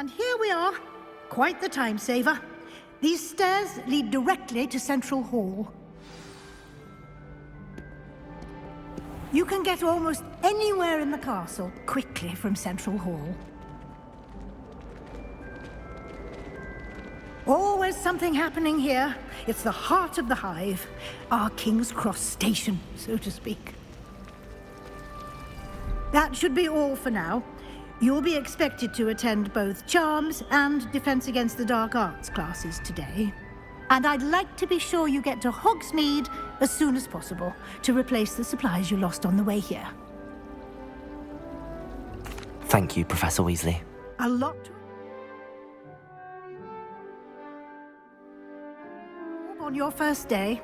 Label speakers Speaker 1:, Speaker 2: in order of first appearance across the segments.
Speaker 1: And here we are. Quite the time saver. These stairs lead directly to Central Hall. You can get almost anywhere in the castle quickly from Central Hall. Always something happening here. It's the heart of the hive. Our King's Cross station, so to speak. That should be all for now. You'll be expected to attend both Charms and Defense Against the Dark Arts classes today. And I'd like to be sure you get to Hogsmeade as soon as possible to replace the supplies you lost on the way here.
Speaker 2: Thank you, Professor Weasley.
Speaker 1: A lot on your first day,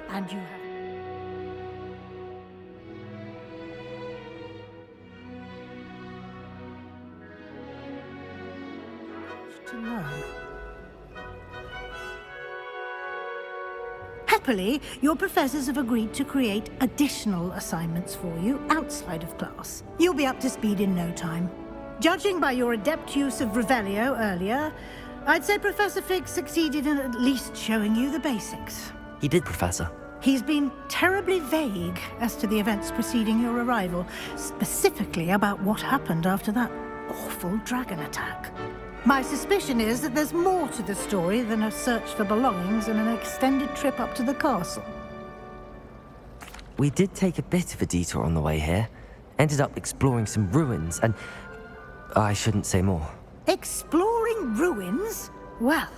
Speaker 1: and you have to learn. Happily, your professors have agreed to create additional assignments for you outside of class. You'll be up to speed in no time. Judging by your adept use of Revelio earlier, I'd say Professor Fig succeeded in at least showing you the basics.
Speaker 2: He did, Professor.
Speaker 1: He's been terribly vague as to the events preceding your arrival, specifically about what happened after that awful dragon attack. My suspicion is that there's more to the story than a search for belongings and an extended trip up to the castle.
Speaker 2: We did take a bit of a detour on the way here. Ended up exploring some ruins and... I shouldn't say more.
Speaker 1: Exploring ruins? Well,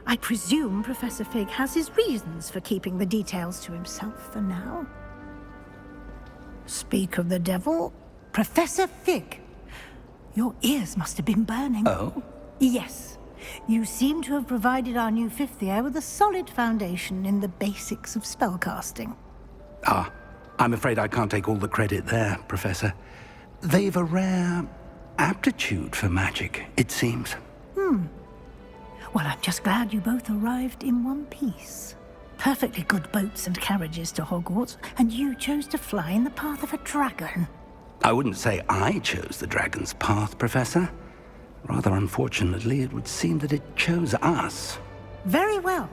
Speaker 1: I presume Professor Fig has his reasons for keeping the details to himself for now. Speak of the devil, Professor Fig. Your ears must have been burning.
Speaker 3: Oh?
Speaker 1: Yes. You seem to have provided our new fifth year with a solid foundation in the basics of spellcasting.
Speaker 3: Ah, I'm afraid I can't take all the credit there, Professor. They've a rare aptitude for magic, it seems.
Speaker 1: Well, I'm just glad you both arrived in one piece. Perfectly good boats and carriages to Hogwarts, and you chose to fly in the path of a dragon.
Speaker 3: I wouldn't say I chose the dragon's path, Professor. Rather unfortunately, it would seem that it chose us.
Speaker 1: Very well.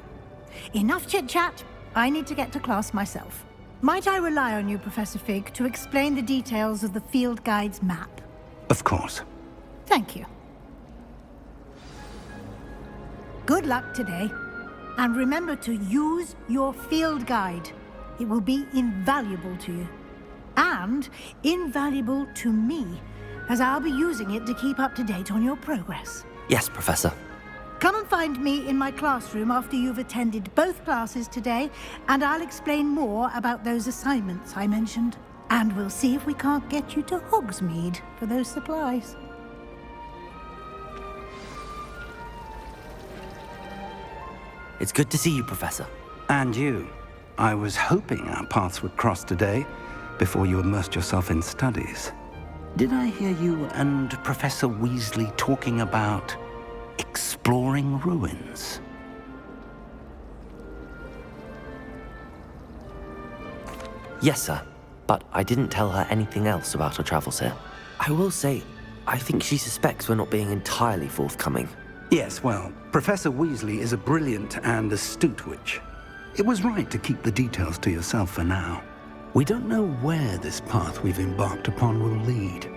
Speaker 1: Enough chit-chat. I need to get to class myself. Might I rely on you, Professor Fig, to explain the details of the field guide's map?
Speaker 3: Of course.
Speaker 1: Thank you. Good luck today. And remember to use your field guide. It will be invaluable to you. And invaluable to me, as I'll be using it to keep up to date on your progress.
Speaker 2: Yes, Professor.
Speaker 1: Come and find me in my classroom after you've attended both classes today, and I'll explain more about those assignments I mentioned. And we'll see if we can't get you to Hogsmeade for those supplies.
Speaker 2: It's good to see you, Professor.
Speaker 3: And you. I was hoping our paths would cross today, before you immersed yourself in studies. Did I hear you and Professor Weasley talking about exploring ruins?
Speaker 2: Yes, sir. But I didn't tell her anything else about our travels here. I will say, I think she suspects we're not being entirely forthcoming.
Speaker 3: Yes, well, Professor Weasley is a brilliant and astute witch. It was right to keep the details to yourself for now. We don't know where this path we've embarked upon will lead.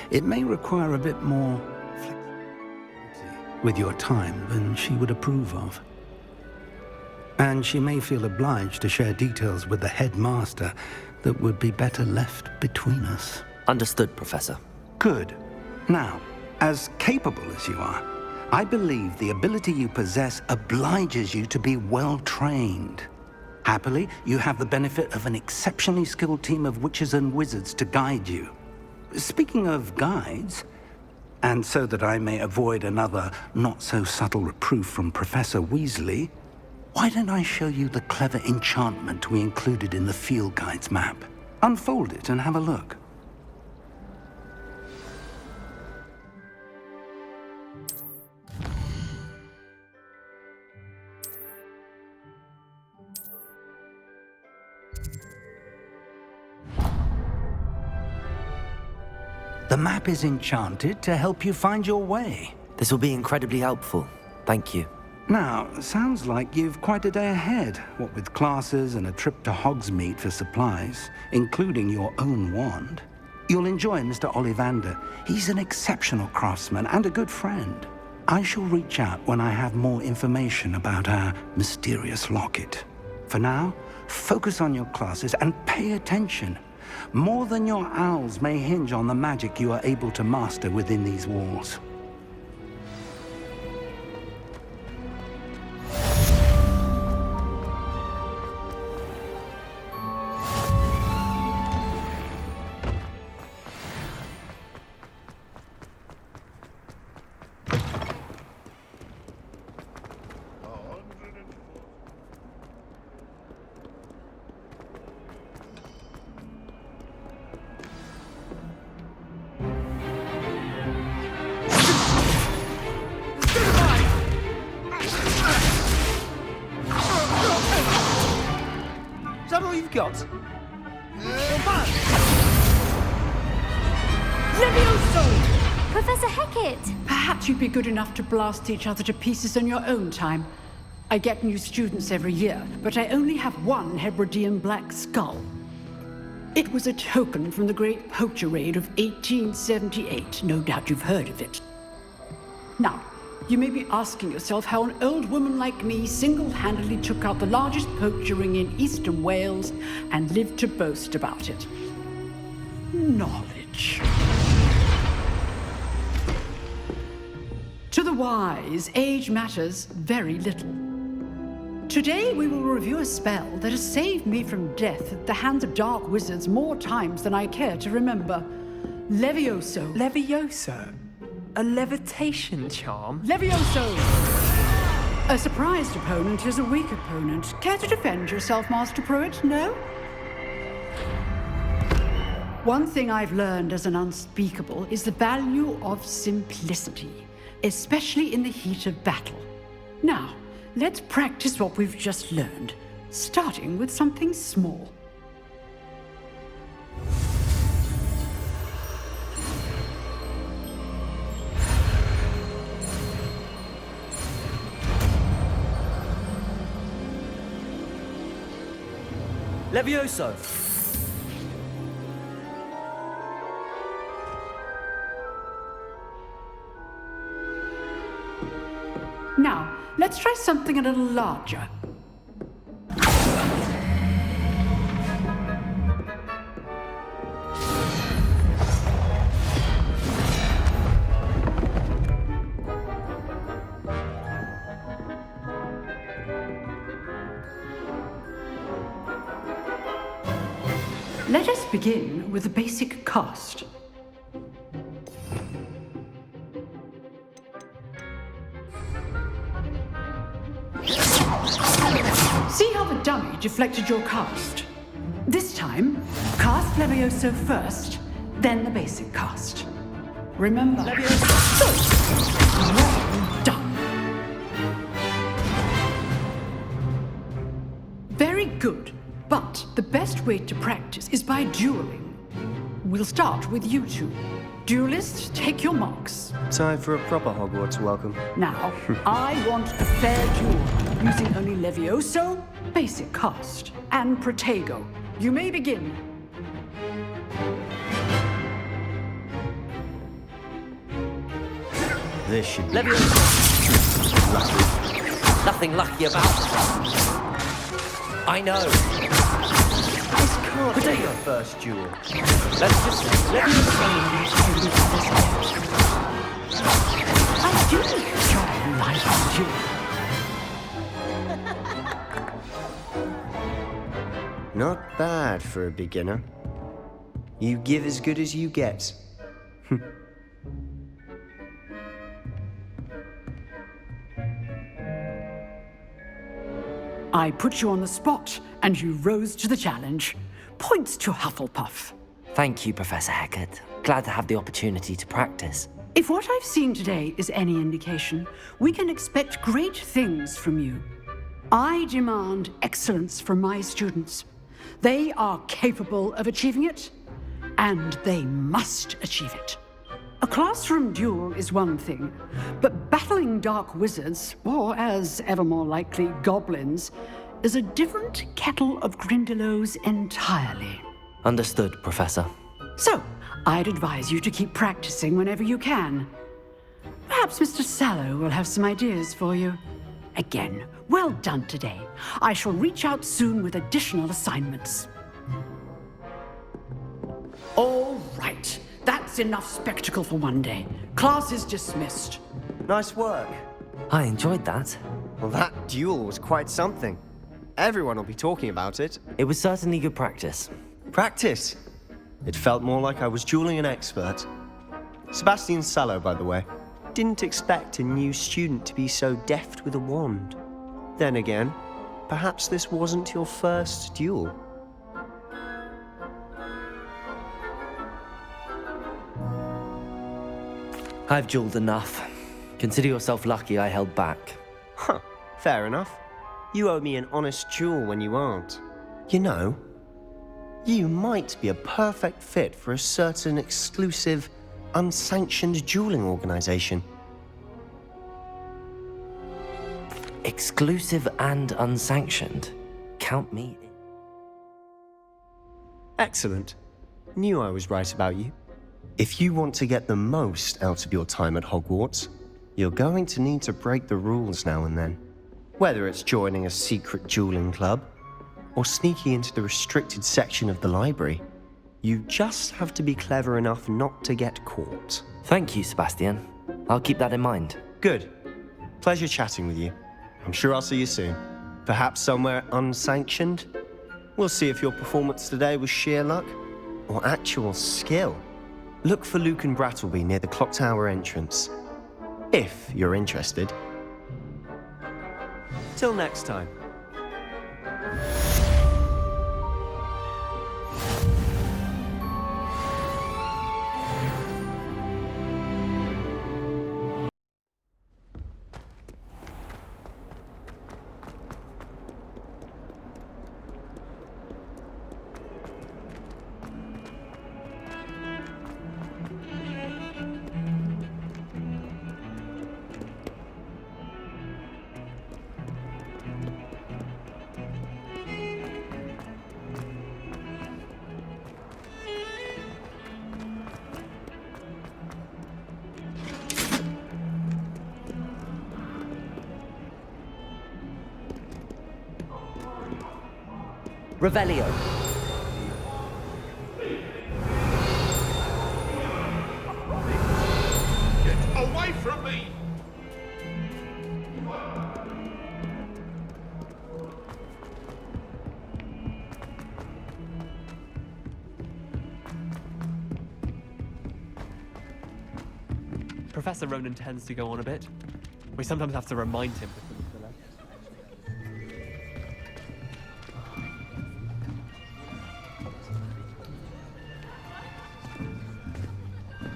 Speaker 3: It may require a bit more flexibility with your time than she would approve of. And she may feel obliged to share details with the headmaster that would be better left between us.
Speaker 2: Understood, Professor.
Speaker 3: Good. Now, as capable as you are, I believe the ability you possess obliges you to be well trained. Happily, you have the benefit of an exceptionally skilled team of witches and wizards to guide you. Speaking of guides, and so that I may avoid another not-so-subtle reproof from Professor Weasley, why don't I show you the clever enchantment we included in the field guide's map? Unfold it and have a look. The map is enchanted to help you find your way.
Speaker 2: This will be incredibly helpful. Thank you.
Speaker 3: Now, sounds like you've quite a day ahead, what with classes and a trip to Hogsmeade for supplies, including your own wand. You'll enjoy Mr. Ollivander. He's an exceptional craftsman and a good friend. I shall reach out when I have more information about our mysterious locket. For now, focus on your classes and pay attention. More than your owls may hinge on the magic you are able to master within these walls.
Speaker 4: Is that all you've got?
Speaker 5: Levioso! Professor Hackett!
Speaker 6: Perhaps you'd be good enough to blast each other to pieces in your own time. I get new students every year, but I only have one Hebridean black skull. It was a token from the Great Poacher Raid of 1878. No doubt you've heard of it. Now, you may be asking yourself how an old woman like me single-handedly took out the largest poacher ring in eastern Wales and lived to boast about it. Knowledge. To the wise, age matters very little. Today we will review a spell that has saved me from death at the hands of dark wizards more times than I care to remember. Levioso.
Speaker 4: Levioso? A levitation charm?
Speaker 6: Levioso! A surprised opponent is a weak opponent. Care to defend yourself, Master Pruitt? No? One thing I've learned as an unspeakable is the value of simplicity, especially in the heat of battle. Now, let's practice what we've just learned, starting with something small.
Speaker 4: Levioso!
Speaker 6: Now, let's try something a little larger. Let us begin with the basic cast. See how the dummy deflected your cast? This time, cast Levioso first, then the basic cast. Remember, Levioso. Well done. Very good, but the best way to practice is by dueling. We'll start with you two. Duelists, take your marks.
Speaker 4: Time for a proper Hogwarts welcome.
Speaker 6: Now, I want a fair duel, using only Levioso, basic cast, and Protego. You may begin.
Speaker 4: This should be
Speaker 2: Levioso!
Speaker 4: lucky.
Speaker 2: Nothing lucky about it. I know.
Speaker 4: This can't be your first duel.
Speaker 2: Let's just
Speaker 6: I do try and like you.
Speaker 4: Not bad for a beginner. You give as good as you get.
Speaker 6: I put you on the spot, and you rose to the challenge. Points to Hufflepuff.
Speaker 2: Thank you, Professor Hackett. Glad to have the opportunity to practice.
Speaker 6: If what I've seen today is any indication, we can expect great things from you. I demand excellence from my students. They are capable of achieving it, and they must achieve it. A classroom duel is one thing, but battling dark wizards, or as ever more likely, goblins, is a different kettle of Grindylows entirely.
Speaker 2: Understood, Professor.
Speaker 6: So, I'd advise you to keep practicing whenever you can. Perhaps Mr. Sallow will have some ideas for you. Again, well done today. I shall reach out soon with additional assignments. All right. That's enough spectacle for one day. Class is dismissed.
Speaker 4: Nice work.
Speaker 2: I enjoyed that.
Speaker 4: Well, that duel was quite something. Everyone will be talking about it.
Speaker 2: It was certainly good practice.
Speaker 4: Practice? It felt more like I was dueling an expert. Sebastian Sallow, by the way. Didn't expect a new student to be so deft with a wand. Then again, perhaps this wasn't your first duel.
Speaker 2: I've dueled enough. Consider yourself lucky I held back.
Speaker 4: Huh, fair enough. You owe me an honest duel when you aren't. You know, you might be a perfect fit for a certain exclusive, unsanctioned dueling organization.
Speaker 2: Exclusive and unsanctioned. Count me in.
Speaker 4: Excellent. Knew I was right about you. If you want to get the most out of your time at Hogwarts, you're going to need to break the rules now and then. Whether it's joining a secret dueling club, or sneaking into the restricted section of the library, you just have to be clever enough not to get caught.
Speaker 2: Thank you, Sebastian. I'll keep that in mind.
Speaker 4: Good. Pleasure chatting with you. I'm sure I'll see you soon. Perhaps somewhere unsanctioned? We'll see if your performance today was sheer luck, or actual skill. Look for Luke and Brattleby near the clock tower entrance. If you're interested. Till next time.
Speaker 2: Revelio.
Speaker 7: Get away from me!
Speaker 8: Professor Ronan tends to go on a bit. We sometimes have to remind him.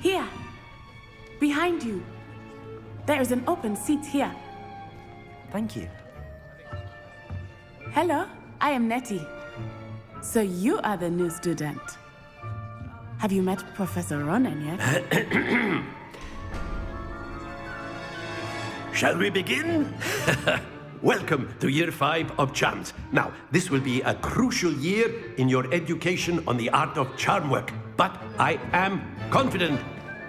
Speaker 9: Here, behind you. There is an open seat here.
Speaker 2: Thank you.
Speaker 9: Hello, I am Nettie. So you are the new student. Have you met Professor Ronan yet?
Speaker 7: Shall we begin? Welcome to Year 5 of Charms. Now, this will be a crucial year in your education on the art of charm work. But I am confident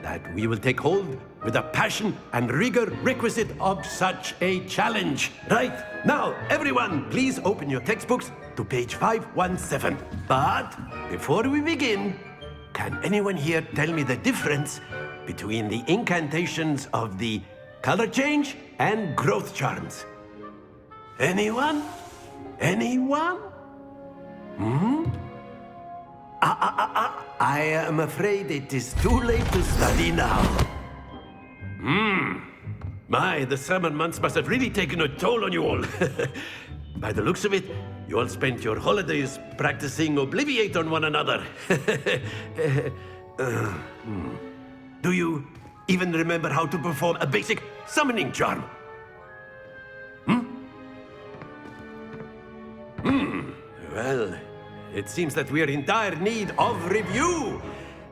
Speaker 7: that we will take hold with the passion and rigor requisite of such a challenge. Right, now, everyone, please open your textbooks to page 517. But before we begin, can anyone here tell me the difference between the incantations of the color change and growth charms? Anyone? Anyone? I am afraid it is too late to study now. My, the summer months must have really taken a toll on you all. By the looks of it, you all spent your holidays practicing Obliviate on one another. Do you even remember how to perform a basic summoning charm? Well, it seems that we are in dire need of review.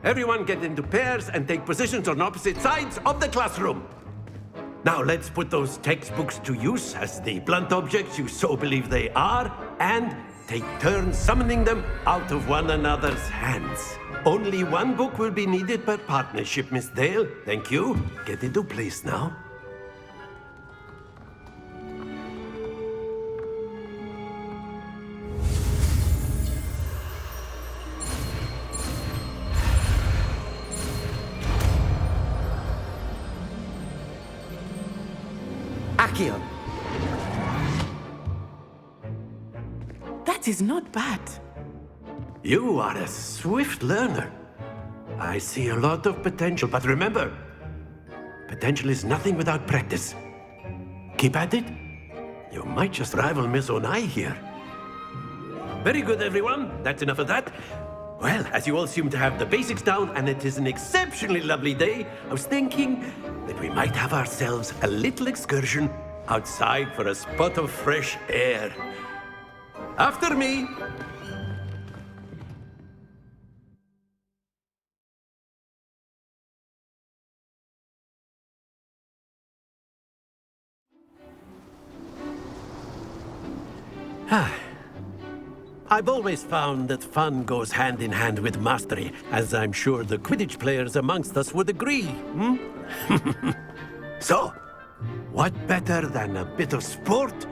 Speaker 7: Everyone get into pairs and take positions on opposite sides of the classroom. Now let's put those textbooks to use as the blunt objects you so believe they are, and take turns summoning them out of one another's hands. Only one book will be needed per partnership, Miss Dale. Thank you. Get into place now.
Speaker 2: Accio!
Speaker 9: That is not bad.
Speaker 7: You are a swift learner. I see a lot of potential, but remember, potential is nothing without practice. Keep at it. You might just rival Miss Onai here. Very good, everyone. That's enough of that. Well, as you all seem to have the basics down, and it is an exceptionally lovely day, I was thinking that we might have ourselves a little excursion outside for a spot of fresh air. After me. I've always found that fun goes hand in hand with mastery, as I'm sure the Quidditch players amongst us would agree. So, what better than a bit of sport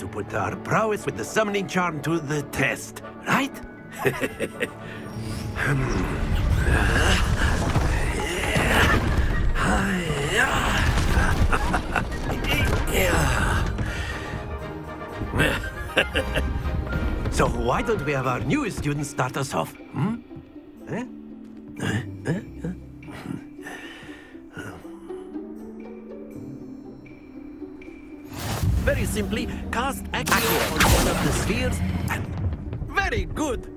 Speaker 7: to put our prowess with the summoning charm to the test, right? So why don't we have our newest student start us off? Very simply, cast Accio on one of the spheres and... Very good!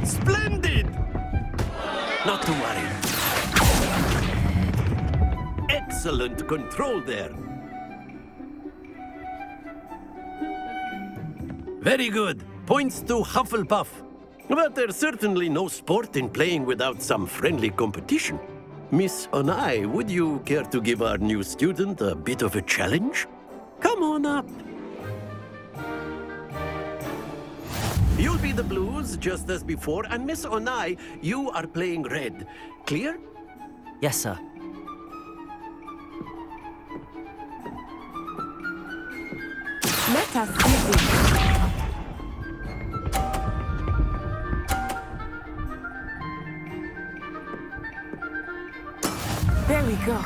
Speaker 7: Splendid! Not to worry. Excellent control there. Very good. Points to Hufflepuff. But there's certainly no sport in playing without some friendly competition. Miss Onai, would you care to give our new student a bit of a challenge? Come on up. You'll be the blues, just as before, and Miss Onai, you are playing red. Clear?
Speaker 2: Yes, sir.
Speaker 9: Let us see this. There we go.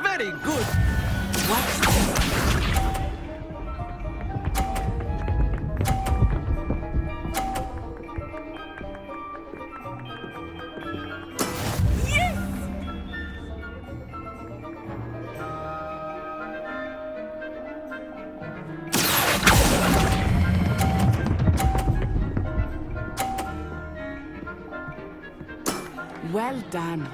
Speaker 7: Very good.
Speaker 9: Watch this. Well done.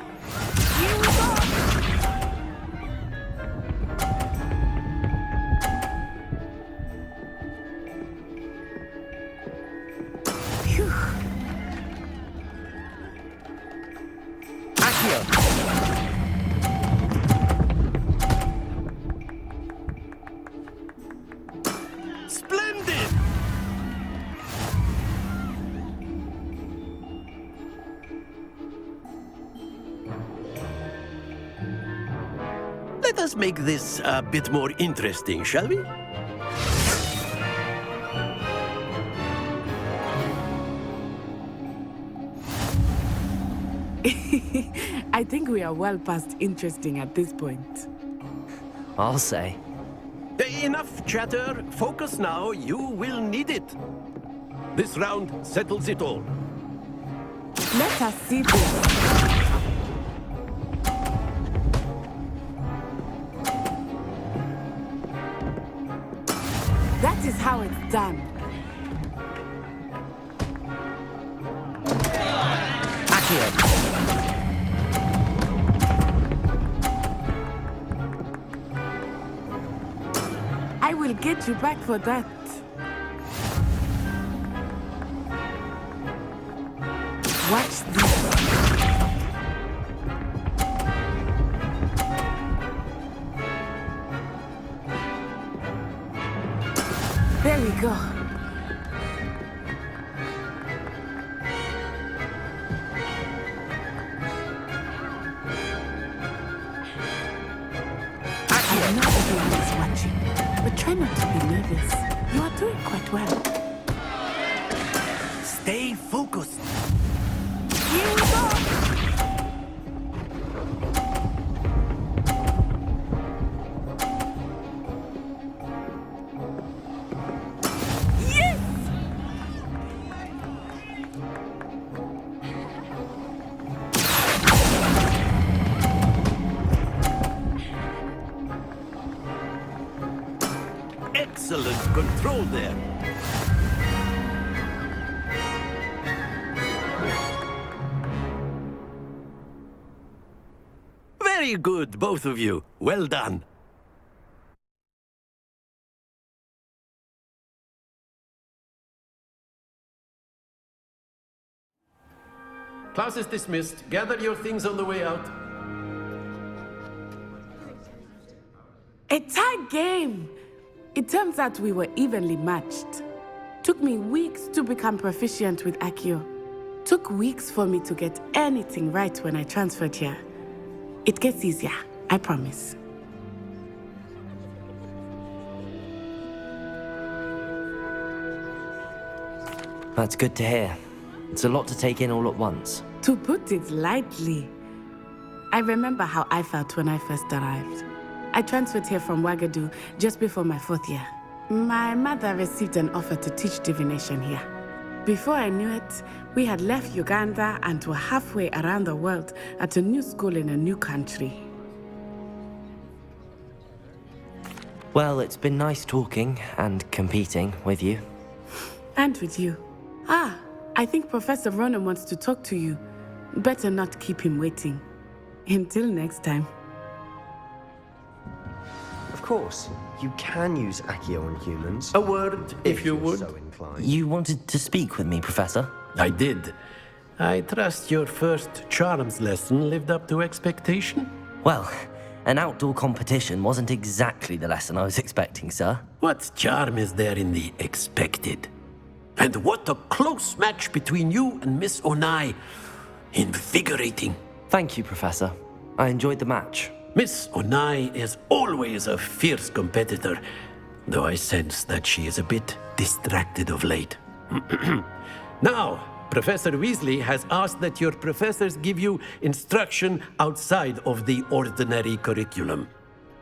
Speaker 9: Phew.
Speaker 7: Splendid! Let us make this a bit more interesting, shall we?
Speaker 9: I think we are well past interesting at this point.
Speaker 2: I'll say.
Speaker 7: Enough chatter. Focus now. You will need it. This round settles it all.
Speaker 9: Let us see this. That is how it's done. will get you back for that. Watch this. There we go. I know everyone is watching, but try not to be nervous. You are doing quite well.
Speaker 7: Stay focused.
Speaker 9: Here we go. Yes!
Speaker 7: Excellent control there. Very good, both of you. Well done. Class is dismissed. Gather your things on the way out.
Speaker 9: A tight game. It turns out we were evenly matched. Took me weeks to become proficient with Accio. Took weeks for me to get anything right when I transferred here. It gets easier, I promise.
Speaker 2: That's good to hear. It's a lot to take in all at once.
Speaker 9: To put it lightly, I remember how I felt when I first arrived. I transferred here from Ouagadougou just before my 4th year. My mother received an offer to teach divination here. Before I knew it, we had left Uganda and were halfway around the world at a new school in a new country.
Speaker 2: Well, it's been nice talking and competing with you.
Speaker 9: And with you. Ah, I think Professor Ronan wants to talk to you. Better not keep him waiting. Until next time.
Speaker 4: Of course, you can use Accio on humans.
Speaker 7: A word, if you
Speaker 4: you're
Speaker 7: would.
Speaker 4: so inclined.
Speaker 2: You wanted to speak with me, Professor?
Speaker 7: I did. I trust your first charms lesson lived up to expectation?
Speaker 2: Well, an outdoor competition wasn't exactly the lesson I was expecting, sir.
Speaker 7: What charm is there in the expected? And what a close match between you and Miss Onai. Invigorating.
Speaker 2: Thank you, Professor. I enjoyed the match.
Speaker 7: Miss Onai is always a fierce competitor, though I sense that she is a bit distracted of late. Now, Professor Weasley has asked that your professors give you instruction outside of the ordinary curriculum.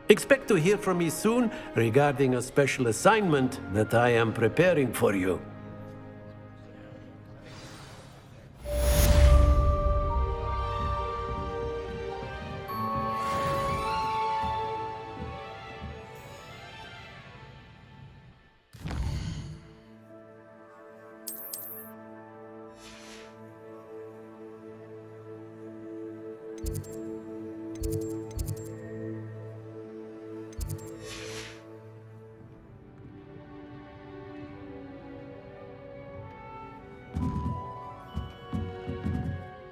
Speaker 7: Expect to hear from me soon regarding a special assignment that I am preparing for you.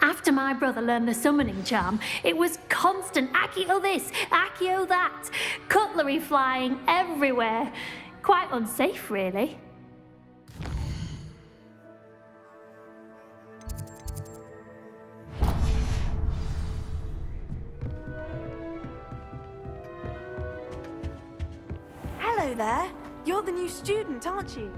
Speaker 5: After my brother learned the summoning charm, it was constant Accio this, Accio that, cutlery flying everywhere. Quite unsafe, really.
Speaker 10: Hello there. You're the new student, aren't you?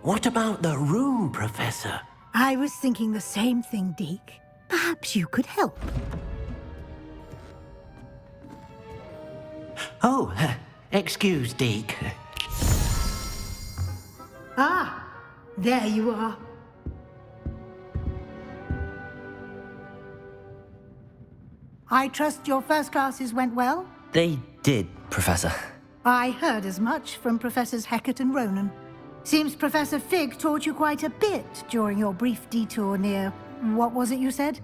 Speaker 7: What about the room, Professor?
Speaker 1: I was thinking the same thing, Deke. Perhaps you could help.
Speaker 7: Oh, excuse, Deke.
Speaker 1: Ah, there you are. I trust your first classes went well?
Speaker 2: They did, Professor.
Speaker 1: I heard as much from Professors Hecat and Ronan. Seems Professor Fig taught you quite a bit during your brief detour near... what was it you said?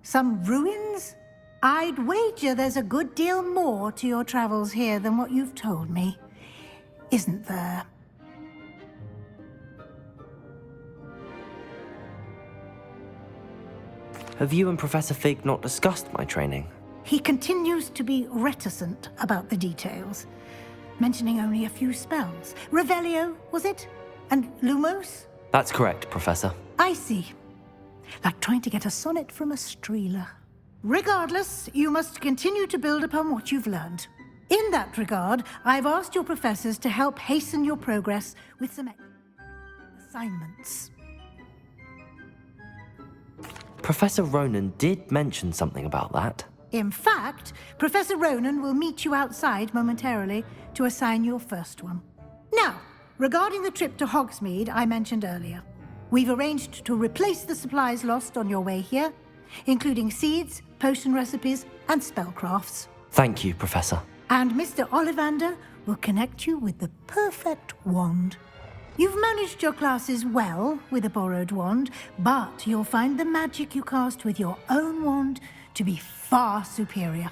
Speaker 1: Some ruins? I'd wager there's a good deal more to your travels here than what you've told me. Isn't there?
Speaker 2: Have you and Professor Fig not discussed my training?
Speaker 1: He continues to be reticent about the details, mentioning only a few spells. Revelio, was it? And Lumos?
Speaker 2: That's correct, Professor.
Speaker 1: I see. Like trying to get a sonnet from a streeler. Regardless, you must continue to build upon what you've learned. In that regard, I've asked your professors to help hasten your progress with some assignments.
Speaker 2: Professor Ronan did mention something about that.
Speaker 1: In fact, Professor Ronan will meet you outside momentarily to assign your first one. Now, regarding the trip to Hogsmeade I mentioned earlier, we've arranged to replace the supplies lost on your way here, including seeds, potion recipes, and spellcrafts.
Speaker 2: Thank you, Professor.
Speaker 1: And Mr. Ollivander will connect you with the perfect wand. You've managed your classes well with a borrowed wand, but you'll find the magic you cast with your own wand to be far superior.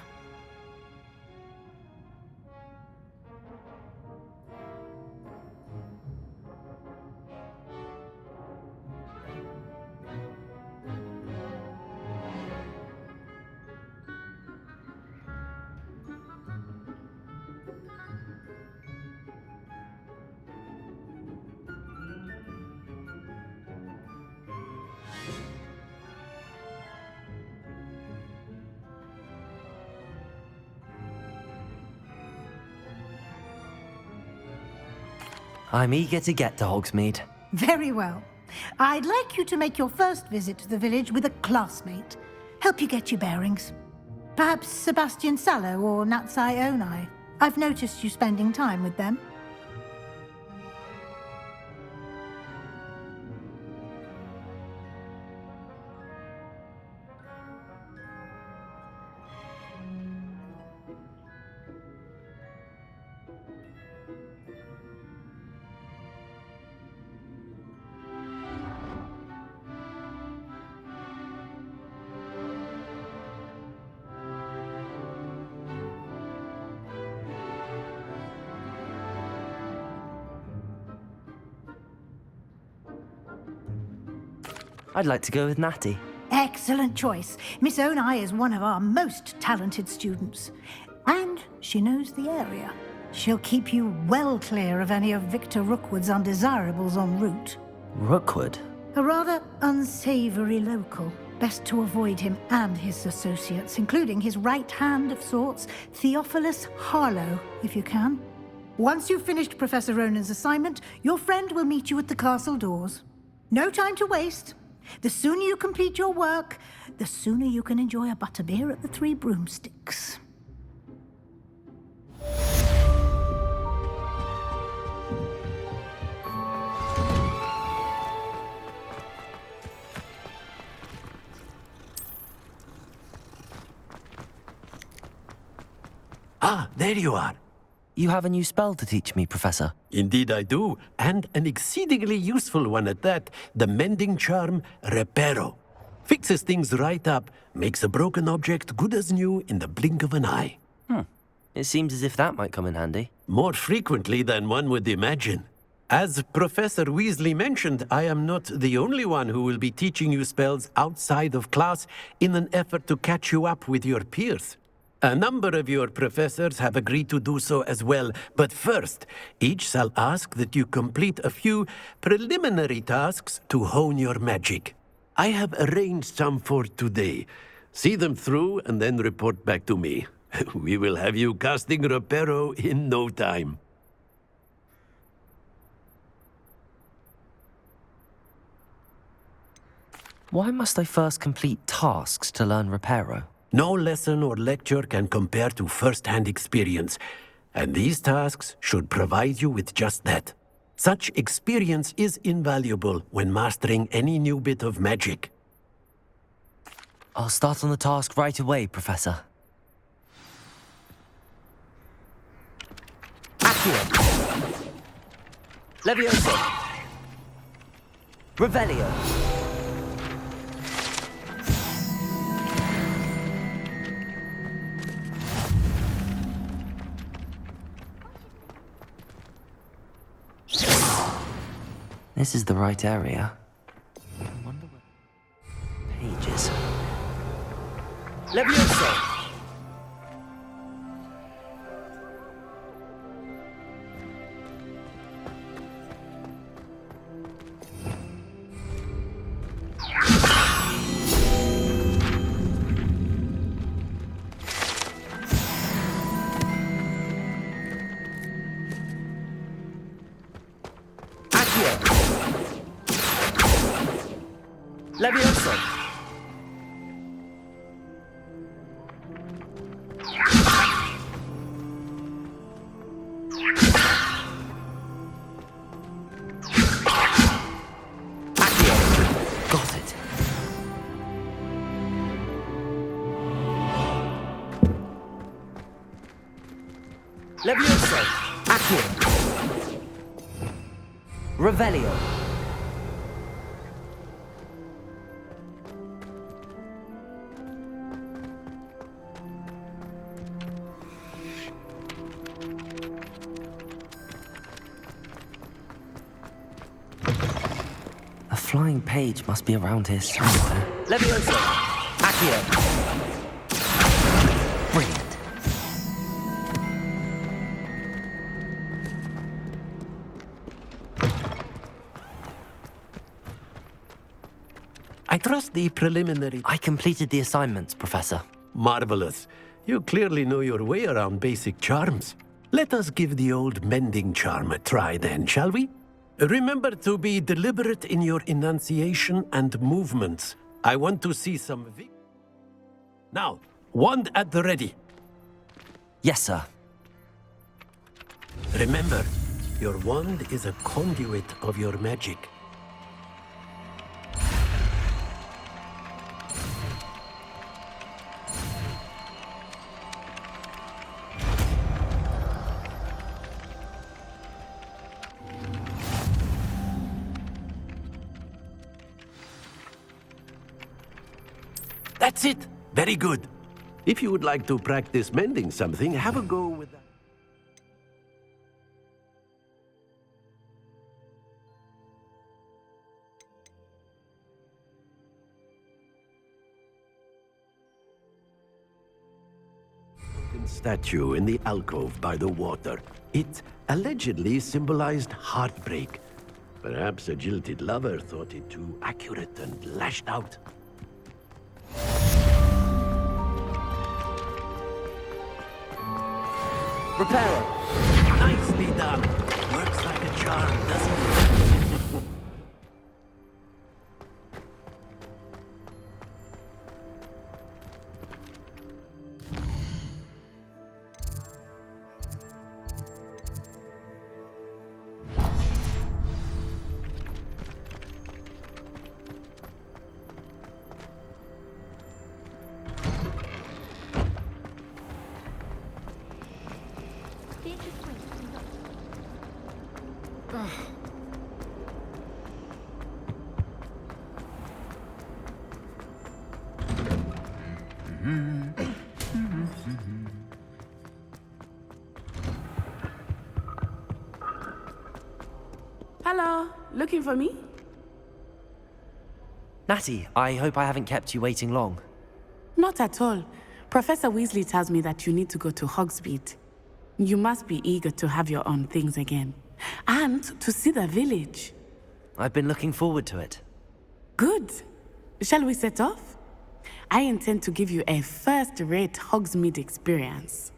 Speaker 2: I'm eager to get to Hogsmeade.
Speaker 1: Very well. I'd like you to make your first visit to the village with a classmate. Help you get your bearings. Perhaps Sebastian Sallow or Natsai Onai. I've noticed you spending time with them.
Speaker 2: I'd like to go with Natty.
Speaker 1: Excellent choice. Miss Onai is one of our most talented students. And she knows the area. She'll keep you well clear of any of Victor Rookwood's undesirables en route.
Speaker 2: Rookwood?
Speaker 1: A rather unsavory local. Best to avoid him and his associates, including his right hand of sorts, Theophilus Harlow, if you can. Once you've finished Professor Ronan's assignment, your friend will meet you at the castle doors. No time to waste. The sooner you complete your work, the sooner you can enjoy a butterbeer at the Three Broomsticks.
Speaker 7: Ah, there you are.
Speaker 2: You have a new spell to teach me, Professor.
Speaker 7: Indeed I do, and an exceedingly useful one at that, the mending charm Reparo. Fixes things right up, makes a broken object good as new in the blink of an eye.
Speaker 2: It seems as if that might come in handy.
Speaker 7: More frequently than one would imagine. As Professor Weasley mentioned, I am not the only one who will be teaching you spells outside of class in an effort to catch you up with your peers. A number of your professors have agreed to do so as well, but first, each shall ask that you complete a few preliminary tasks to hone your magic. I have arranged some for today. See them through and then report back to me. We will have you casting Reparo in no time.
Speaker 2: Why must I first complete tasks to learn Reparo?
Speaker 7: No lesson or lecture can compare to first-hand experience, and these tasks should provide you with just that. Such experience is invaluable when mastering any new bit of magic.
Speaker 2: I'll start on the task right away, Professor. Accio. Levioso. Revelio. This is the right area. I wonder what... Pages. Levioso! Levioso! Got it. Levioso! Accio! Revelio! A flying page must be around here somewhere. Levioso! Accio! Brilliant.
Speaker 7: I trust the preliminary...
Speaker 2: I completed the assignments, Professor.
Speaker 7: Marvelous. You clearly know your way around basic charms. Let us give the old mending charm a try then, shall we? Remember to be deliberate in your enunciation and movements. I want to see some... Now, wand at the ready.
Speaker 2: Yes, sir.
Speaker 7: Remember, your wand is a conduit of your magic. That's it! Very good. If you would like to practice mending something, have a go with that. Statue in the alcove by the water. It allegedly symbolized heartbreak. Perhaps a jilted lover thought it too accurate and lashed out.
Speaker 2: Reparo!
Speaker 7: Nicely done. Works like a charm, doesn't it?
Speaker 9: Hello, looking for me?
Speaker 2: Natty, I hope I haven't kept you waiting long.
Speaker 9: Not at all. Professor Weasley tells me that you need to go to Hogsmeade. You must be eager to have your own things again. And to see the village.
Speaker 2: I've been looking forward to it.
Speaker 9: Good. Shall we set off? I intend to give you a first-rate Hogsmeade experience.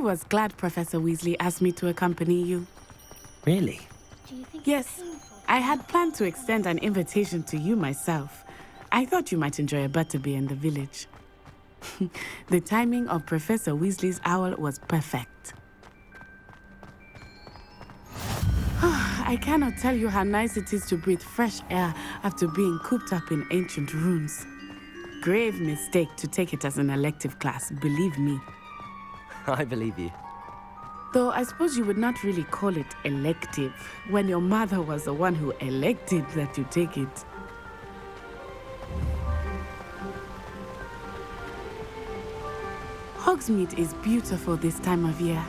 Speaker 9: was glad Professor Weasley asked me to accompany you.
Speaker 2: Really?
Speaker 9: Yes, I had planned to extend an invitation to you myself. I thought you might enjoy a butterbeer in the village. The timing of Professor Weasley's owl was perfect. I cannot tell you how nice it is to breathe fresh air after being cooped up in ancient rooms. Grave mistake to take it as an elective class, believe me.
Speaker 2: I believe you.
Speaker 9: Though I suppose you would not really call it elective when your mother was the one who elected that you take it. Hogsmeade is beautiful this time of year.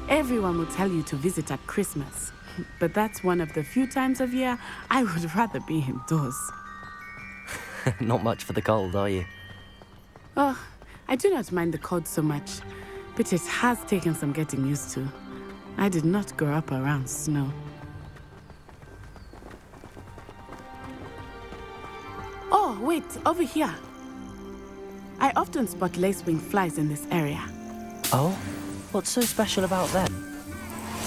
Speaker 9: Everyone will tell you to visit at Christmas, but that's one of the few times of year I would rather be indoors.
Speaker 2: Not much for the cold, are you?
Speaker 9: Oh, I do not mind the cold so much, but it has taken some getting used to. I did not grow up around snow. Oh, wait, over here. I often spot lacewing flies in this area.
Speaker 2: Oh? What's so special about them?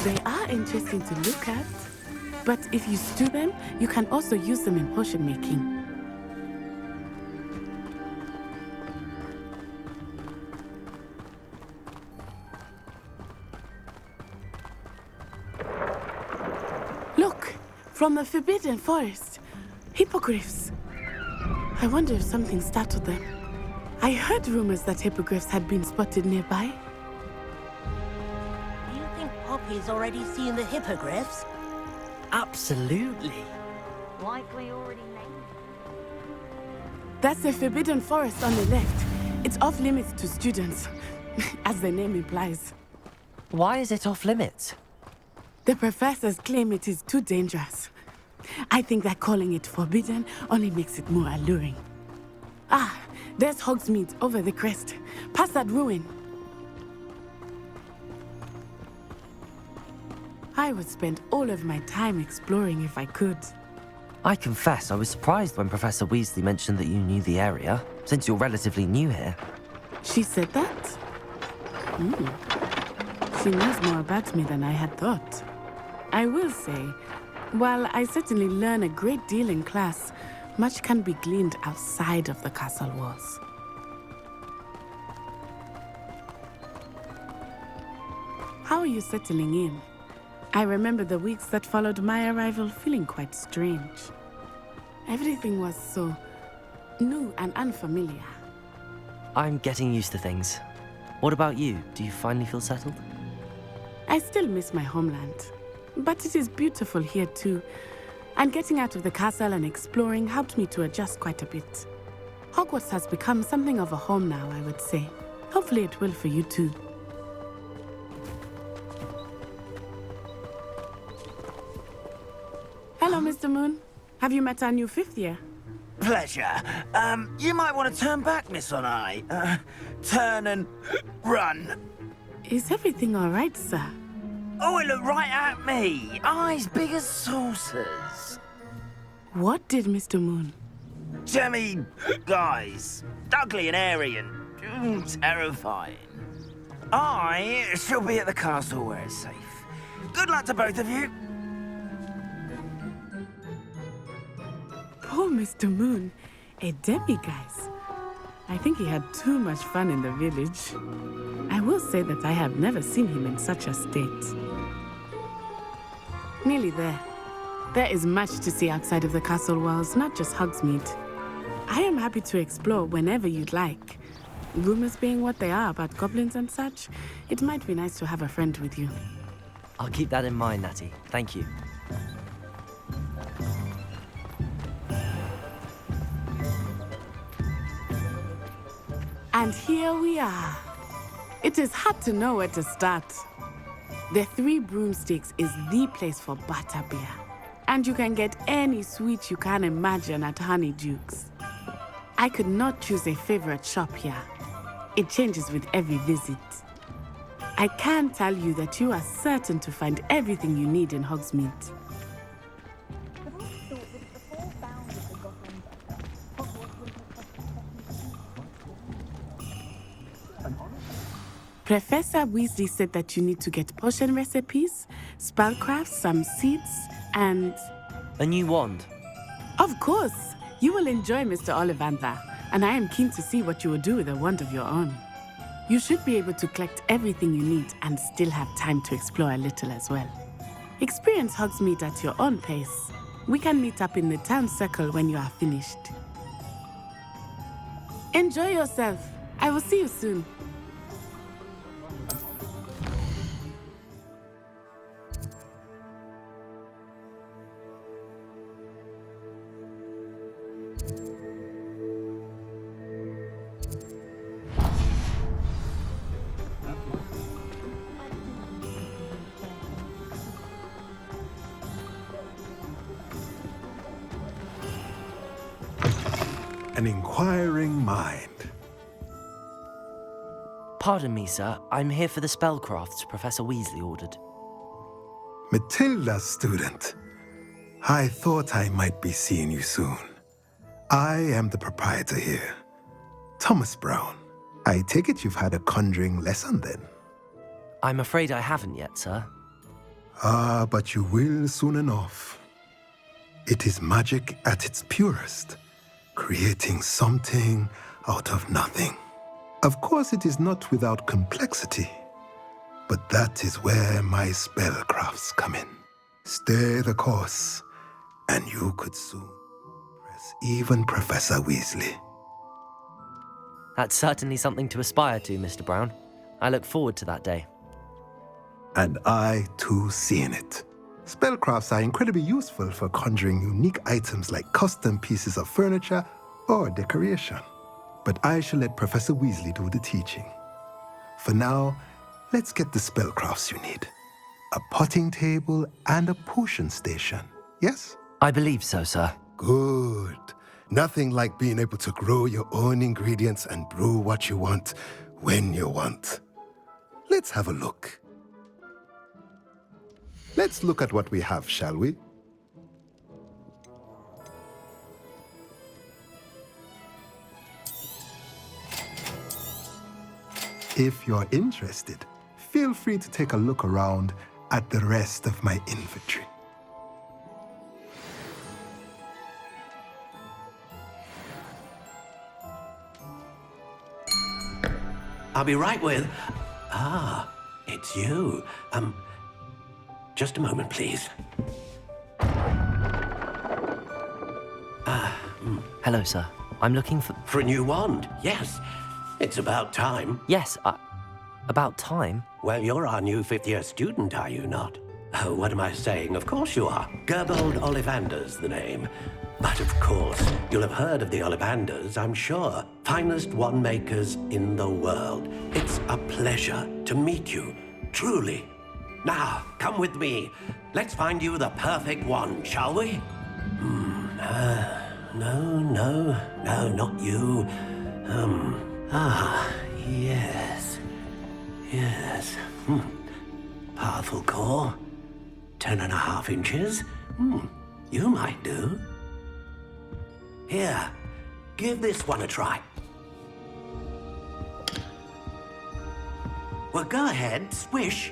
Speaker 9: They are interesting to look at, but if you stew them, you can also use them in potion making. Look, from the Forbidden Forest, hippogriffs. I wonder if something startled them. I heard rumors that hippogriffs had been spotted nearby.
Speaker 11: Do you think Poppy's already seen the hippogriffs?
Speaker 2: Absolutely.
Speaker 5: Likely already named.
Speaker 9: That's the Forbidden Forest on the left. It's off limits to students, as the name implies.
Speaker 2: Why is it off limits?
Speaker 9: The professors claim it is too dangerous. I think that calling it forbidden only makes it more alluring. Ah, there's Hogsmeade over the crest. Past that ruin. I would spend all of my time exploring if I could.
Speaker 2: I confess I was surprised when Professor Weasley mentioned that you knew the area, since you're relatively new here.
Speaker 9: She said that? She knows more about me than I had thought. I will say, while I certainly learn a great deal in class, much can be gleaned outside of the castle walls. How are you settling in? I remember the weeks that followed my arrival feeling quite strange. Everything was so new and unfamiliar.
Speaker 2: I'm getting used to things. What about you? Do you finally feel settled?
Speaker 9: I still miss my homeland, but it is beautiful here too. And getting out of the castle and exploring helped me to adjust quite a bit. Hogwarts has become something of a home now, I would say. Hopefully it will for you too. Hello, Mr. Moon. Have you met our new fifth year?
Speaker 11: Pleasure. You might want to turn back, Miss On-Eye. Turn and run.
Speaker 9: Is everything all right, sir?
Speaker 11: Oh, it looked right at me. Eyes big as saucers.
Speaker 9: What did Mr. Moon?
Speaker 11: Jemmy guys. Ugly and airy and terrifying. I shall be at the castle where it's safe. Good luck to both of you.
Speaker 9: Poor Mr. Moon, a demiguise. I think he had too much fun in the village. I will say that I have never seen him in such a state. Nearly there. There is much to see outside of the castle walls, not just Hogsmeade. I am happy to explore whenever you'd like. Rumors being what they are about goblins and such, it might be nice to have a friend with you.
Speaker 2: I'll keep that in mind, Natty. Thank you.
Speaker 9: And here we are. It is hard to know where to start. The Three Broomsticks is the place for butterbeer. And you can get any sweet you can imagine at Honeyduke's. I could not choose a favorite shop here. It changes with every visit. I can tell you that you are certain to find everything you need in Hogsmeade. Professor Weasley said that you need to get potion recipes, spellcrafts, some seeds, and...
Speaker 2: A new wand.
Speaker 9: Of course! You will enjoy Mr. Ollivander, and I am keen to see what you will do with a wand of your own. You should be able to collect everything you need and still have time to explore a little as well. Experience Hogsmeade at your own pace. We can meet up in the town circle when you are finished. Enjoy yourself. I will see you soon.
Speaker 12: An inquiring mind.
Speaker 2: Pardon me, sir. I'm here for the spellcrafts Professor Weasley ordered.
Speaker 12: Matilda, student. I thought I might be seeing you soon. I am the proprietor here, Thomas Brown. I take it you've had a conjuring lesson then?
Speaker 2: I'm afraid I haven't yet, sir.
Speaker 12: Ah, but you will soon enough. It is magic at its purest, creating something out of nothing. Of course, it is not without complexity, but that is where my spellcrafts come in. Stay the course, and you could soon impress even Professor Weasley.
Speaker 2: That's certainly something to aspire to, Mr. Brown. I look forward to that day.
Speaker 12: And I, too, see in it. Spellcrafts are incredibly useful for conjuring unique items like custom pieces of furniture or decoration. But I shall let Professor Weasley do the teaching. For now, let's get the spellcrafts you need. A potting table and a potion station, yes?
Speaker 2: I believe so, sir.
Speaker 12: Good. Nothing like being able to grow your own ingredients and brew what you want when you want. Let's have a look. Let's look at what we have, shall we? If you're interested, feel free to take a look around at the rest of my inventory.
Speaker 7: I'll be right with... Ah, it's you. Just a moment, please.
Speaker 2: Hello, sir. I'm looking for...
Speaker 7: For a new wand, yes. It's about time.
Speaker 2: Yes, about time?
Speaker 7: Well, you're our new fifth-year student, are you not? Oh, what am I saying? Of course you are. Gerbold Ollivander's the name. But of course, you'll have heard of the Ollivanders, I'm sure. Finest wand makers in the world. It's a pleasure to meet you, truly. Now, come with me. Let's find you the perfect wand, shall we? No, not you. Yes. Powerful core. 10.5 inches. You might do. Here, give this one a try. Well, go ahead, swish.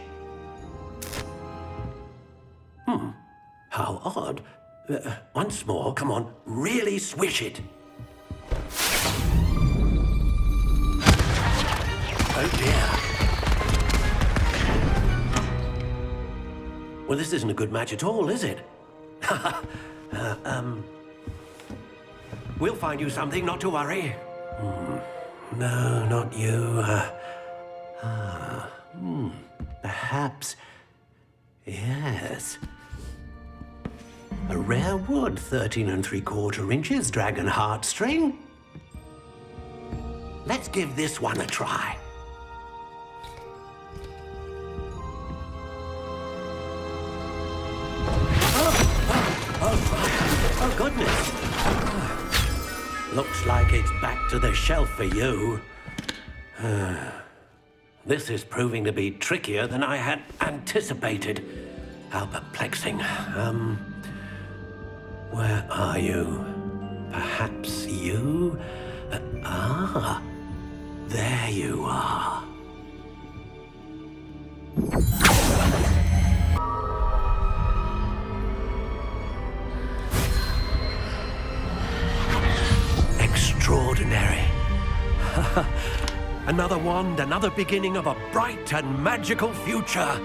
Speaker 7: How odd. Once more, come on, really swish it. Oh dear. Well, this isn't a good match at all, is it? We'll find you something, not to worry. No, not you. Perhaps... Yes. A rare wood, 13 3/4 inches, dragon heartstring. Let's give this one a try. Oh, goodness. Looks like it's back to the shelf for you. This is proving to be trickier than I had anticipated. How perplexing. Where are you? Perhaps you? There you are. Another wand, another beginning of a bright and magical future.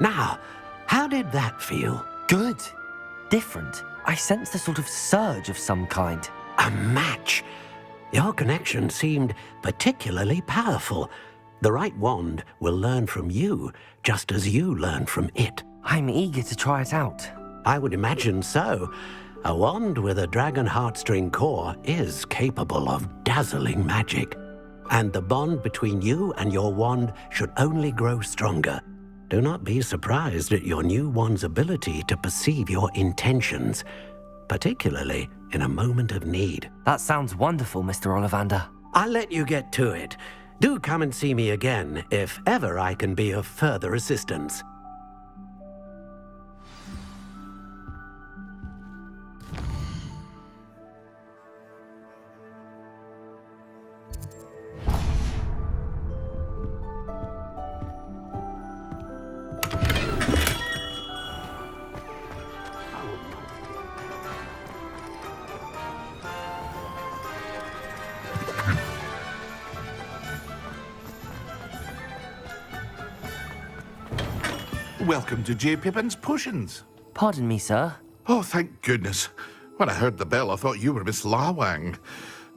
Speaker 7: Now, how did that feel?
Speaker 2: Good. Different. I sensed a sort of surge of some kind.
Speaker 7: A match. Your connection seemed particularly powerful. The right wand will learn from you, just as you learn from it.
Speaker 2: I'm eager to try it out.
Speaker 7: I would imagine so. A wand with a dragon heartstring core is capable of dazzling magic. And the bond between you and your wand should only grow stronger. Do not be surprised at your new wand's ability to perceive your intentions, particularly in a moment of need.
Speaker 2: That sounds wonderful, Mr. Ollivander.
Speaker 7: I'll let you get to it. Do come and see me again if ever I can be of further assistance.
Speaker 13: Welcome to J. Pippin's Potions.
Speaker 2: Pardon me, sir.
Speaker 13: Oh, thank goodness. When I heard the bell, I thought you were Miss Lawang.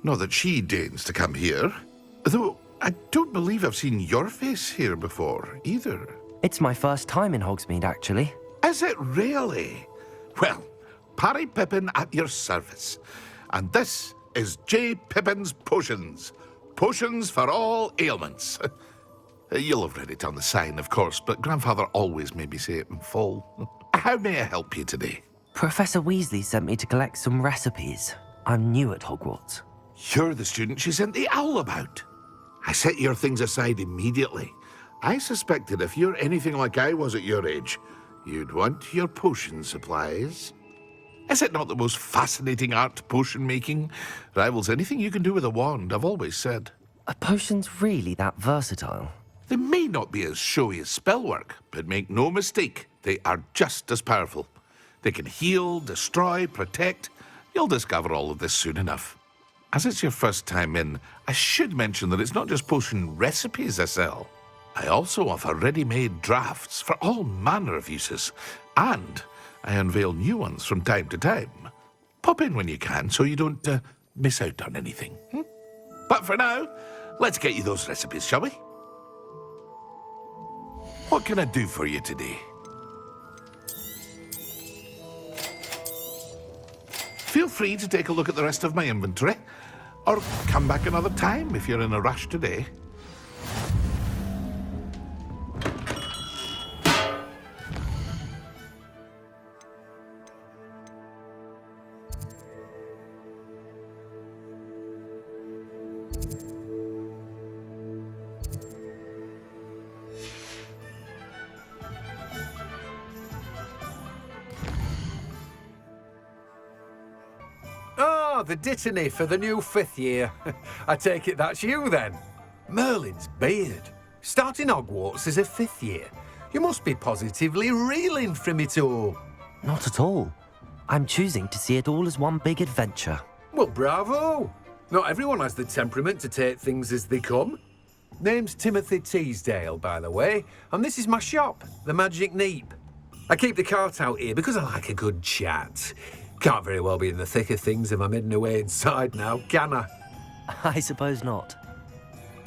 Speaker 13: Not that she deigns to come here. Though, I don't believe I've seen your face here before, either.
Speaker 2: It's my first time in Hogsmeade, actually.
Speaker 13: Is it really? Well, Parry Pippin at your service. And this is J. Pippin's Potions. Potions for all ailments. You'll have read it on the sign, of course, but Grandfather always made me say it in full. How may I help you today?
Speaker 2: Professor Weasley sent me to collect some recipes. I'm new at Hogwarts.
Speaker 13: You're the student she sent the owl about. I set your things aside immediately. I suspected if you're anything like I was at your age, you'd want your potion supplies. Is it not the most fascinating art, potion making? Rivals anything you can do with a wand, I've always said.
Speaker 2: Are potions really that versatile?
Speaker 13: They may not be as showy as spellwork, but make no mistake, they are just as powerful. They can heal, destroy, protect. You'll discover all of this soon enough. As it's your first time in, I should mention that it's not just potion recipes I sell. I also offer ready-made drafts for all manner of uses, and I unveil new ones from time to time. Pop in when you can so you don't miss out on anything. But for now, let's get you those recipes, shall we? What can I do for you today? Feel free to take a look at the rest of my inventory, or come back another time if you're in a rush today.
Speaker 14: Oh, the dittany for the new 5th year. I take it that's you then. Merlin's beard. Starting Hogwarts as a 5th year. You must be positively reeling from it all.
Speaker 2: Not at all. I'm choosing to see it all as one big adventure.
Speaker 14: Well, bravo. Not everyone has the temperament to take things as they come. Name's Timothy Teasdale, by the way, and this is my shop, the Magic Neep. I keep the cart out here because I like a good chat. Can't very well be in the thick of things if I'm hidden away inside now, can I?
Speaker 2: I suppose not.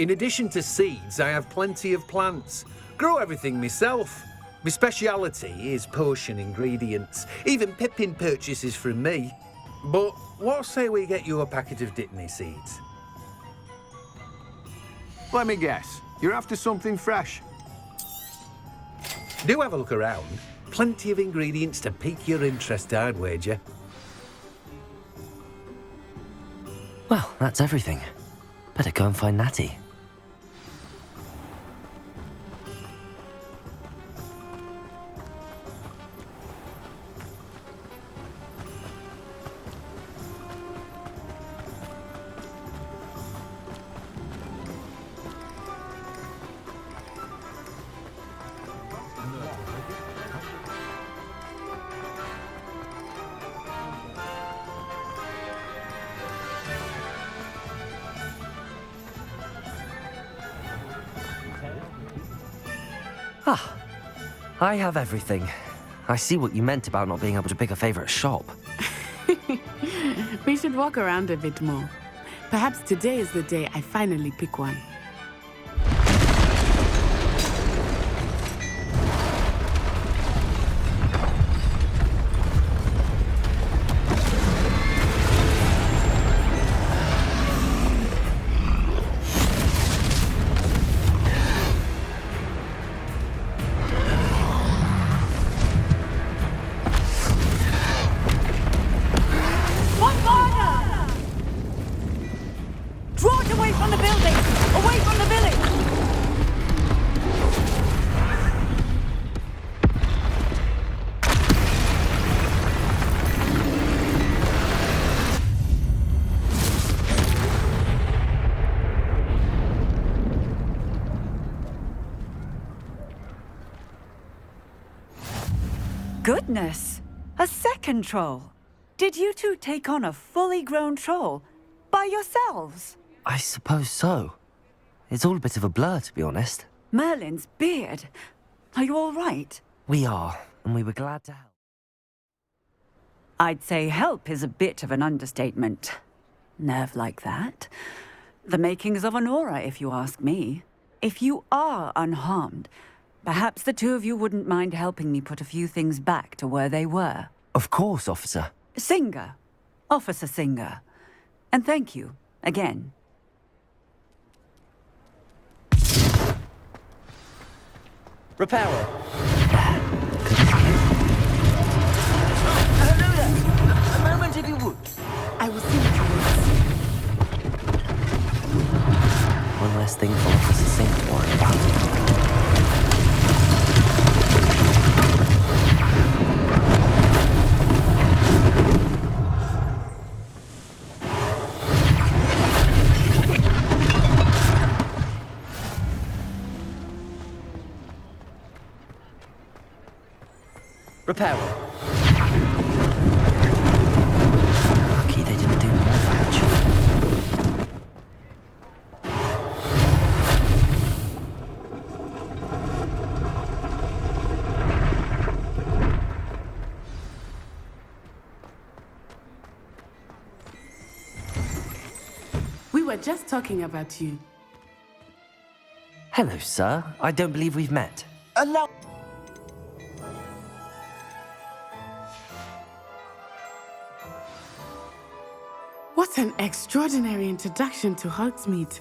Speaker 14: In addition to seeds, I have plenty of plants. Grow everything myself. My speciality is potion ingredients. Even Pippin purchases from me. But what say we get you a packet of Dittany seeds?
Speaker 15: Let me guess. You're after something fresh.
Speaker 14: Do have a look around. Plenty of ingredients to pique your interest, I'd wager.
Speaker 2: Well, that's everything. Better go and find Natty. Ah, I have everything. I see what you meant about not being able to pick a favorite shop.
Speaker 9: We should walk around a bit more. Perhaps today is the day I finally pick one.
Speaker 16: Draw it away from the building! Away from the village! Goodness! A second troll! Did you two take on a fully grown troll by yourselves?
Speaker 2: I suppose so. It's all a bit of a blur, to be honest.
Speaker 16: Merlin's beard. Are you all right?
Speaker 2: We are, and we were glad to help.
Speaker 16: I'd say help is a bit of an understatement. Nerve like that. The makings of an aura, if you ask me. If you are unharmed, perhaps the two of you wouldn't mind helping me put a few things back to where they were.
Speaker 2: Of course, officer.
Speaker 16: Singer. Officer Singer. And thank you, again.
Speaker 2: Repairer.
Speaker 11: Hello there. A moment, if you would.
Speaker 9: I will see what you
Speaker 2: One less thing for Officer Singh to worry about. Repairer. Lucky they didn't do more damage.
Speaker 9: We were just talking about you.
Speaker 2: Hello, sir. I don't believe we've met.
Speaker 11: Allow...
Speaker 9: What an extraordinary introduction to Hogsmeade.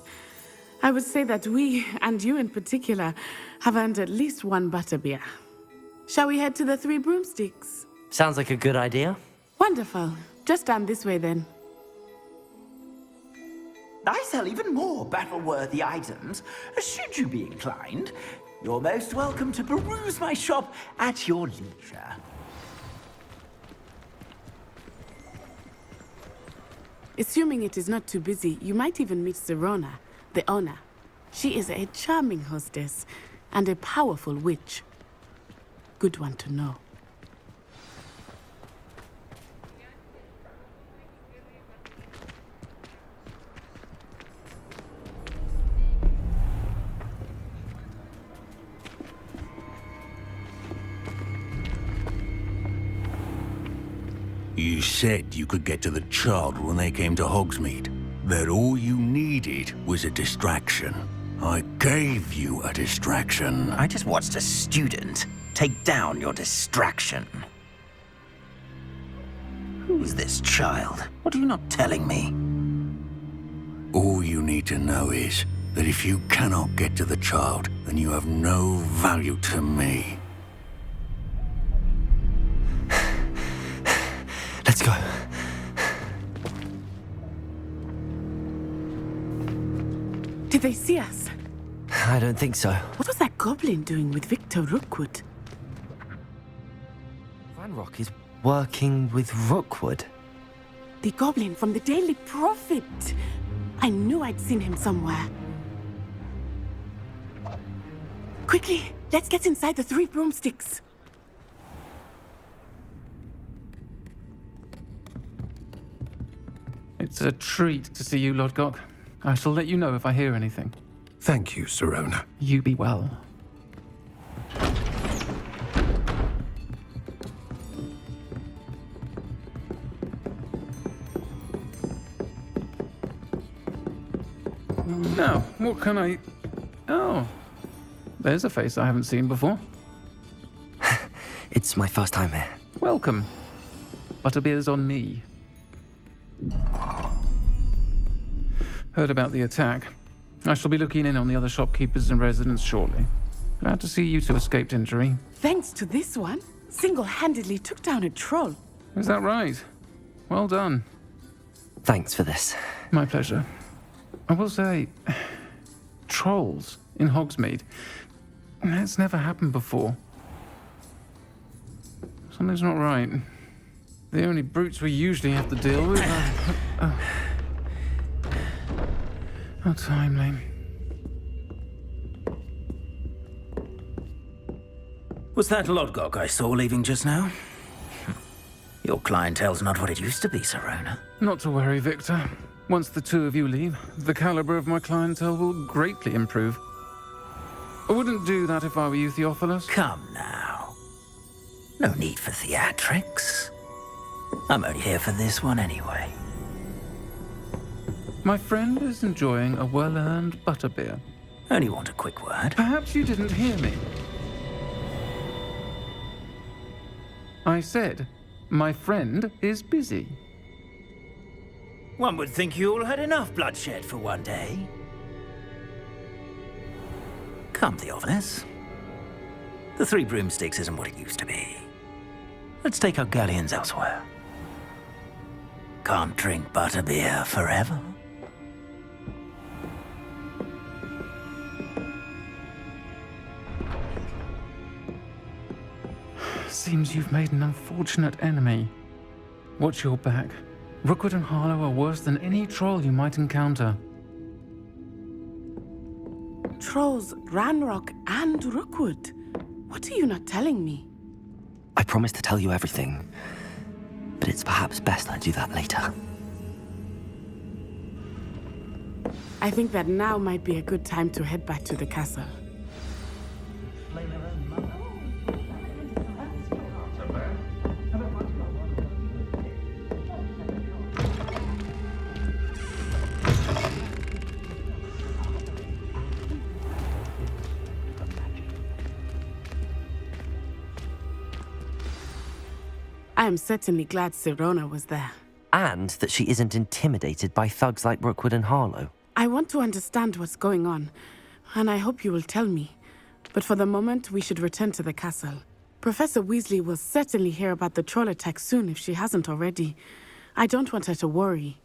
Speaker 9: I would say that we, and you in particular, have earned at least one butterbeer. Shall we head to the Three Broomsticks?
Speaker 2: Sounds like a good idea.
Speaker 9: Wonderful. Just down this way then.
Speaker 11: I sell even more battle-worthy items. Should you be inclined, you're most welcome to peruse my shop at your leisure.
Speaker 9: Assuming it is not too busy, you might even meet Serona, the owner. She is a charming hostess and a powerful witch. Good one to know.
Speaker 17: You said you could get to the child when they came to Hogsmeade. That all you needed was a distraction. I gave you a distraction.
Speaker 11: I just watched a student take down your distraction. Who is this child? What are you not telling me?
Speaker 17: All you need to know is that if you cannot get to the child, then you have no value to me.
Speaker 2: Let's go.
Speaker 9: Did they see us?
Speaker 2: I don't think so.
Speaker 9: What was that goblin doing with Victor Rookwood?
Speaker 2: Ranrock is working with Rookwood.
Speaker 9: The goblin from the Daily Prophet. I knew I'd seen him somewhere. Quickly, let's get inside the Three Broomsticks.
Speaker 18: It's a treat to see you, Lodgok. I shall let you know if I hear anything.
Speaker 14: Thank you, Serona.
Speaker 18: You be well. Now, what can I... Oh, there's a face I haven't seen before.
Speaker 2: It's my first time here.
Speaker 18: Welcome. Butterbeer's on me. Heard about the attack. I shall be looking in on the other shopkeepers and residents shortly. Glad to see you two escaped injury.
Speaker 9: Thanks to this one, single-handedly took down a troll.
Speaker 18: Is that right? Well done.
Speaker 2: Thanks for this.
Speaker 18: My pleasure. I will say, trolls in Hogsmeade. That's never happened before. Something's not right. The only brutes we usually have to deal with are... How timely.
Speaker 11: Was that Lodgok I saw leaving just now? Your clientele's not what it used to be, Sirona.
Speaker 18: Not to worry, Victor. Once the two of you leave, the caliber of my clientele will greatly improve. I wouldn't do that if I were you, Theophilus.
Speaker 11: Come now. No need for theatrics. I'm only here for this one anyway.
Speaker 18: My friend is enjoying a well-earned butterbeer.
Speaker 11: Only want a quick word.
Speaker 18: Perhaps you didn't hear me. I said, my friend is busy.
Speaker 11: One would think you all had enough bloodshed for one day. Come, Theophilus. The Three Broomsticks isn't what it used to be. Let's take our galleons elsewhere. Can't drink butterbeer forever.
Speaker 18: Seems you've made an unfortunate enemy. Watch your back. Rookwood and Harlow are worse than any troll you might encounter.
Speaker 9: Trolls, Ranrock, and Rookwood. What are you not telling me?
Speaker 2: I promised to tell you everything, but it's perhaps best I do that later.
Speaker 9: I think that now might be a good time to head back to the castle. I am certainly glad Sirona was there.
Speaker 2: And that she isn't intimidated by thugs like Rookwood and Harlow.
Speaker 9: I want to understand what's going on, and I hope you will tell me. But for the moment, we should return to the castle. Professor Weasley will certainly hear about the troll attack soon if she hasn't already. I don't want her to worry.